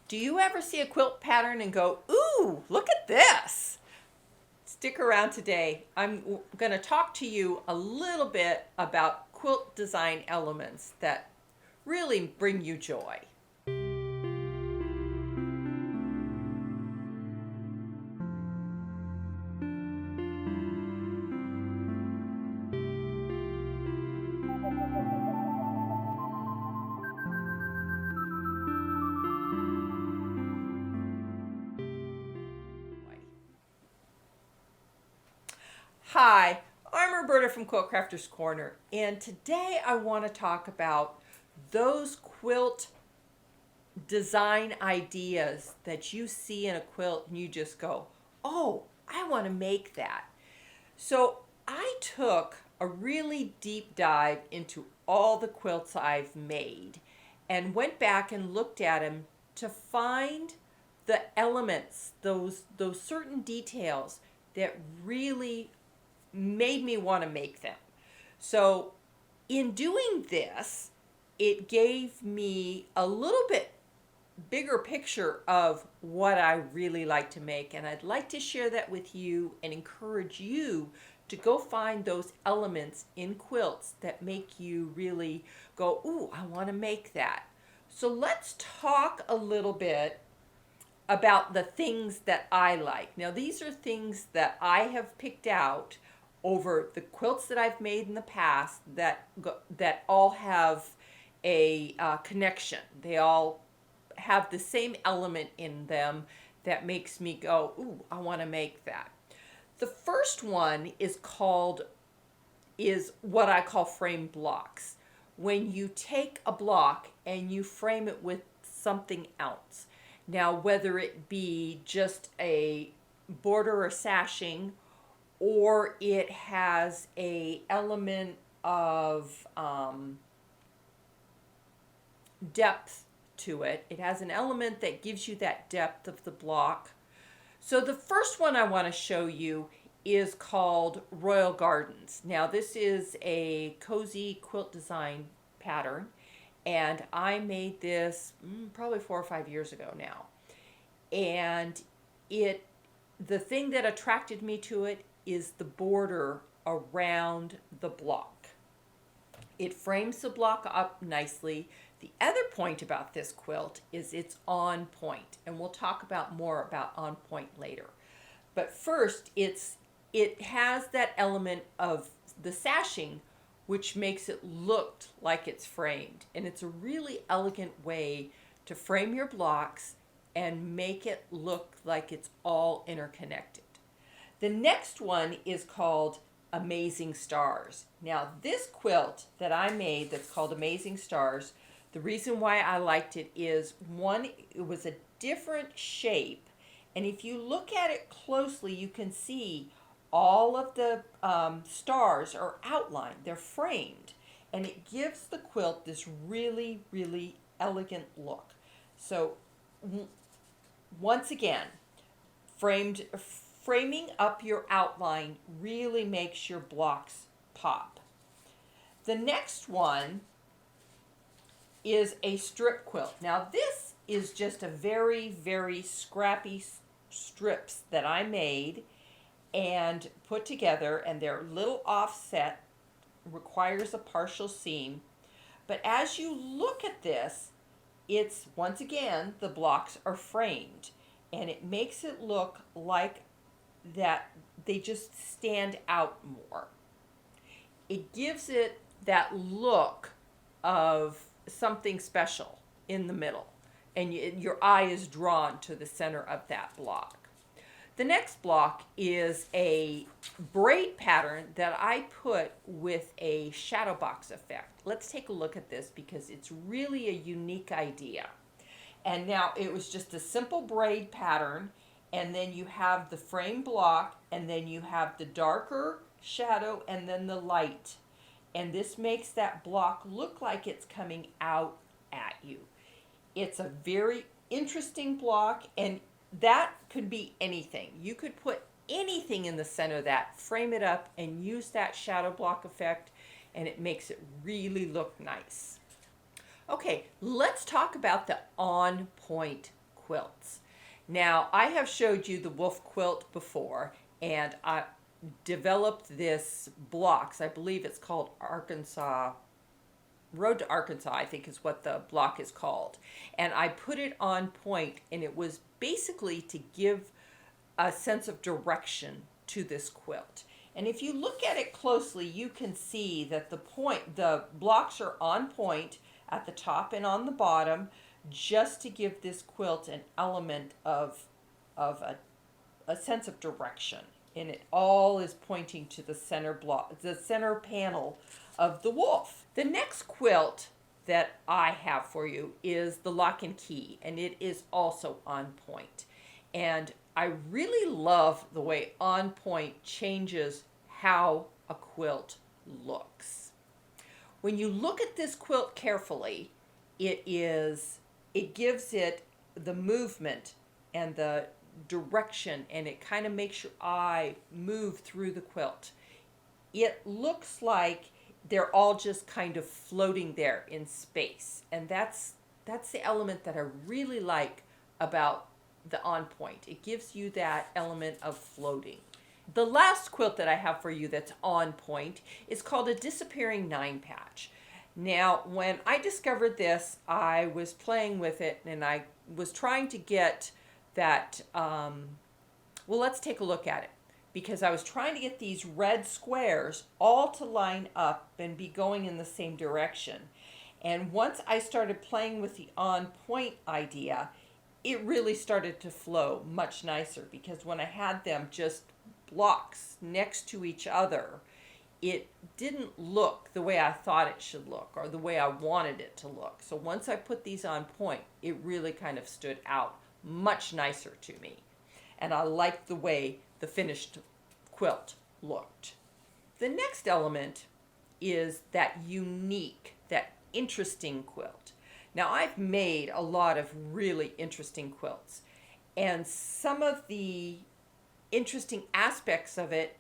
Do you ever see a quilt pattern and go, ooh, look at this? Stick around today. I'm going to talk to you a little bit about quilt design elements that really bring you joy. Hi, I'm Roberta from Quilt Crafters Corner, and today I want to talk about those quilt design ideas that you see in a quilt and you just go, oh, I want to make that. So I took a really deep dive into all the quilts I've made and went back and looked at them to find the elements, those certain details that really made me want to make them. So in doing this, it gave me a little bit bigger picture of what I really like to make, and I'd like to share that with you and encourage you to go find those elements in quilts that make you really go, ooh, I want to make that. So let's talk a little bit about the things that I like. Now, these are things that I have picked out over the quilts that I've made in the past that all have a connection. They all have the same element in them that makes me go, ooh, I want to make that. The first one is what I call frame blocks. When you take a block and you frame it with something else. Now, whether it be just a border or sashing, or it has a element of depth to it. It has an element that gives you that depth of the block. So the first one I want to show you is called Royal Gardens. Now this is a cozy quilt design pattern, and I made this probably 4 or 5 years ago now. And the thing that attracted me to it is the border around the block. It frames the block up nicely. The other point about this quilt is it's on point, and we'll talk about more about on point later. But first, it has that element of the sashing, which makes it look like it's framed. And it's a really elegant way to frame your blocks and make it look like it's all interconnected. The next one is called Amazing Stars. Now, this quilt that I made that's called Amazing Stars, the reason why I liked it is one, it was a different shape, and if you look at it closely, you can see all of the stars are outlined, they're framed, and it gives the quilt this really, really elegant look. So, once again, framing up your outline really makes your blocks pop. The next one is a strip quilt. Now this is just a very, very scrappy strips that I made and put together, and they're a little offset, requires a partial seam. But as you look at this, it's, once again, the blocks are framed, and it makes it look like that they just stand out more. It gives it that look of something special in the middle, and your eye is drawn to the center of that block. The next block is a braid pattern that I put with a shadow box effect. Let's take a look at this because it's really a unique idea. And now it was just a simple braid pattern, and then you have the frame block, and then you have the darker shadow and then the light. And this makes that block look like it's coming out at you. It's a very interesting block, and that could be anything. You could put anything in the center of that, frame it up, and use that shadow block effect, and it makes it really look nice. Okay, let's talk about the on point quilts. Now, I have showed you the wolf quilt before, and I developed this blocks. I believe it's called Arkansas, Road to Arkansas, I think is what the block is called. And I put it on point, and it was basically to give a sense of direction to this quilt. And if you look at it closely, you can see that the blocks are on point at the top and on the bottom, just to give this quilt an element of a sense of direction. And it all is pointing to the center block, the center panel of the wolf. The next quilt that I have for you is the Lock and Key, and it is also on point. And I really love the way on point changes how a quilt looks. When you look at this quilt carefully, it gives it the movement and the direction, and it kind of makes your eye move through the quilt. It looks like they're all just kind of floating there in space, and that's the element that I really like about the on point. It gives you that element of floating. The last quilt that I have for you that's on point is called a Disappearing 9-patch. Now, when I discovered this, I was playing with it, and I was trying to get that, well, let's take a look at it, because I was trying to get these red squares all to line up and be going in the same direction. And once I started playing with the on point idea, it really started to flow much nicer, because when I had them just blocks next to each other, it didn't look the way I thought it should look or the way I wanted it to look. So once I put these on point, it really kind of stood out much nicer to me. And I liked the way the finished quilt looked. The next element is that unique, that interesting quilt. Now, I've made a lot of really interesting quilts, and some of the interesting aspects of it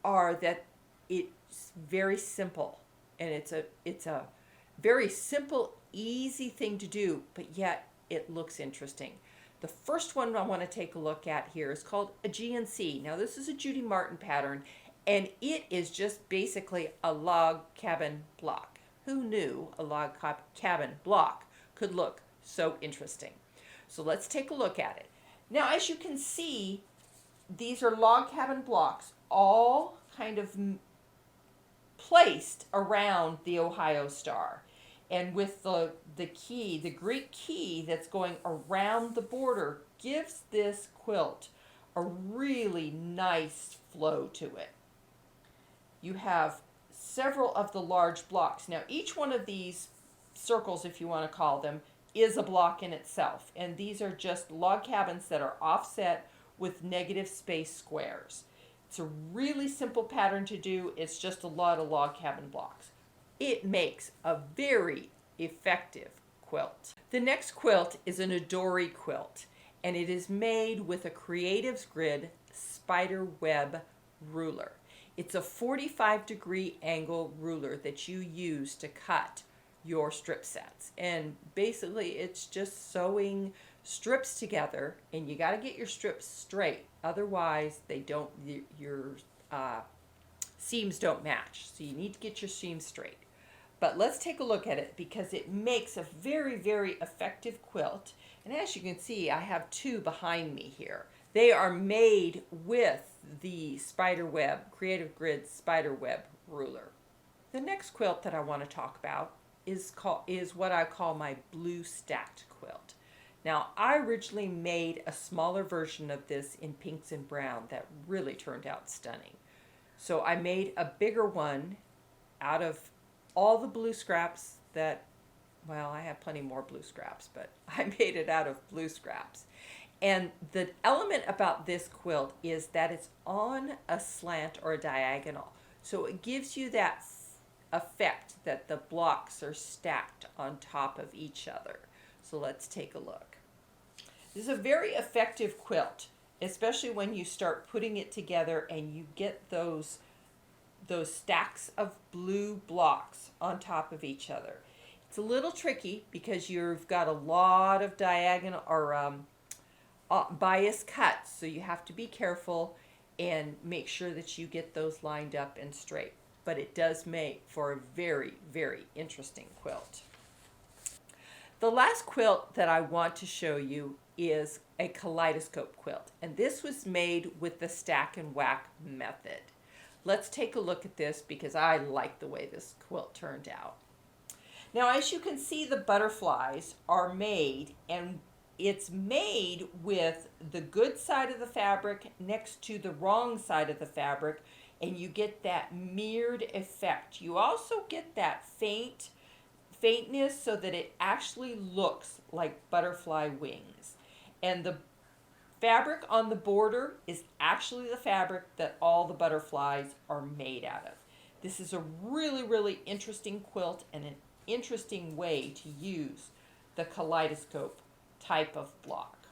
are that it's very simple, and it's a very simple, easy thing to do, but yet it looks interesting. The first one I want to take a look at here is called a GNC. Now, this is a Judy Martin pattern, and it is just basically a log cabin block. Who knew a log cabin block could look so interesting? So let's take a look at it. Now, as you can see, these are log cabin blocks, all kind of placed around the Ohio star. And with the key, the Greek key that's going around the border, gives this quilt a really nice flow to it. You have several of the large blocks. Now, each one of these circles, if you want to call them, is a block in itself. And these are just log cabins that are offset with negative space squares. It's a really simple pattern to do. It's just a lot of log cabin blocks. It makes a very effective quilt. The next quilt is an Adori quilt, and it is made with a Creative's Grid spider web ruler. It's a 45-degree angle ruler that you use to cut your strip sets. And basically it's just sewing strips together, and you got to get your strips straight. Otherwise, your seams don't match. So you need to get your seams straight. But let's take a look at it, because it makes a very, very effective quilt. And as you can see, I have two behind me here. They are made with the spiderweb, Creative Grid spiderweb ruler. The next quilt that I want to talk about is what I call my blue stacked quilt. Now, I originally made a smaller version of this in pinks and brown that really turned out stunning. So I made a bigger one out of all the blue scraps that, well, I have plenty more blue scraps, but I made it out of blue scraps. And the element about this quilt is that it's on a slant or a diagonal. So it gives you that effect that the blocks are stacked on top of each other. So let's take a look. This is a very effective quilt, especially when you start putting it together and you get those stacks of blue blocks on top of each other. It's a little tricky because you've got a lot of diagonal or bias cuts, so you have to be careful and make sure that you get those lined up and straight. But it does make for a very, very interesting quilt. The last quilt that I want to show you is a kaleidoscope quilt, and this was made with the stack and whack method. Let's take a look at this because I like the way this quilt turned out. Now, as you can see, the butterflies are made, and it's made with the good side of the fabric next to the wrong side of the fabric, and you get that mirrored effect. You also get that faintness so that it actually looks like butterfly wings. And the fabric on the border is actually the fabric that all the butterflies are made out of. This is a really, really interesting quilt and an interesting way to use the kaleidoscope type of block.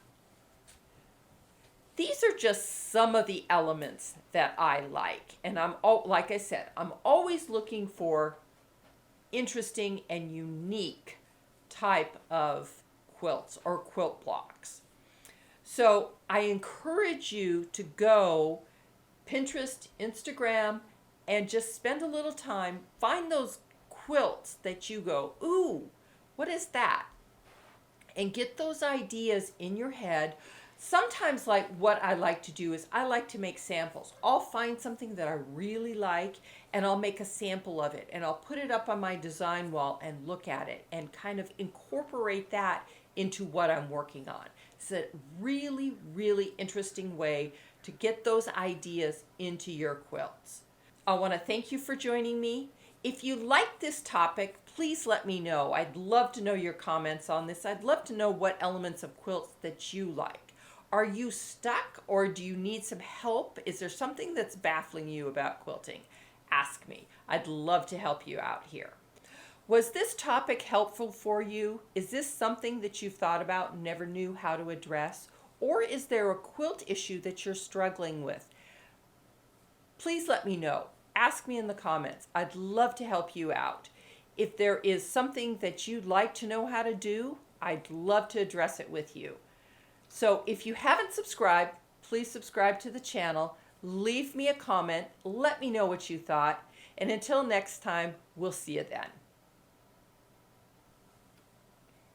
These are just some of the elements that I like, and like I said, I'm always looking for interesting and unique type of quilts or quilt blocks. So I encourage you to go Pinterest, Instagram, and just spend a little time, find those quilts that you go, ooh, what is that? And get those ideas in your head. Sometimes, like, what I like to do is I like to make samples. I'll find something that I really like and I'll make a sample of it and I'll put it up on my design wall and look at it and kind of incorporate that into what I'm working on. It's a really, really interesting way to get those ideas into your quilts. I want to thank you for joining me. If you like this topic, please let me know. I'd love to know your comments on this. I'd love to know what elements of quilts that you like. Are you stuck or do you need some help? Is there something that's baffling you about quilting? Ask me. I'd love to help you out here. Was this topic helpful for you? Is this something that you've thought about and never knew how to address? Or is there a quilt issue that you're struggling with? Please let me know. Ask me in the comments. I'd love to help you out. If there is something that you'd like to know how to do, I'd love to address it with you. So if you haven't subscribed, please subscribe to the channel. Leave me a comment. Let me know what you thought. And until next time, we'll see you then.